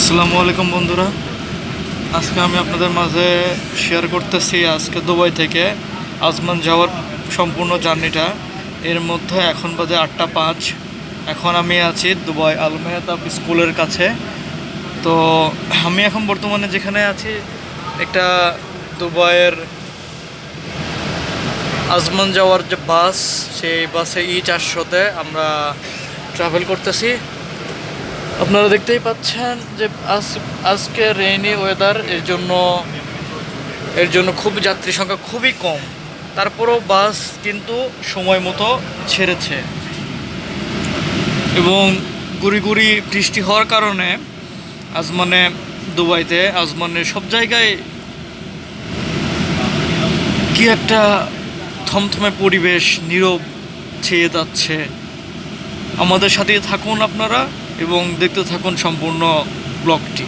আসসালামু আলাইকুম বন্ধুরা, আজকে আমি আপনাদের মাঝে শেয়ার করতেছি আজকে দুবাই থেকে আজমান যাওয়ার সম্পূর্ণ জার্নিটা। এর মধ্যে এখন বাজে 8টা 5। এখন আমি আছি দুবাই আল মেহতাব স্কুলের কাছে। তো আমি এখন বর্তমানে যেখানে আছি একটা দুবাইয়ের আজমান যাওয়ার যে বাস, সেই বাসে E400-তে আমরা ট্রাভেল করতেছি। আপনারা দেখতেই পাচ্ছেন যে আজকে রেইনি ওয়েদার, এর জন্য খুব যাত্রী সংখ্যা খুবই কম। তারপরও বাস কিন্তু সময় মতো ছেড়েছে, এবং গুড়ি গুড়ি বৃষ্টি হওয়ার কারণে দুবাইতে আজমানের সব জায়গায় কি একটা থমথমে পরিবেশ, নীরব ছেয়ে যাচ্ছে। আমাদের সাথেই থাকুন আপনারা এবং দেখতে থাকুন সম্পূর্ণ ব্লগটি।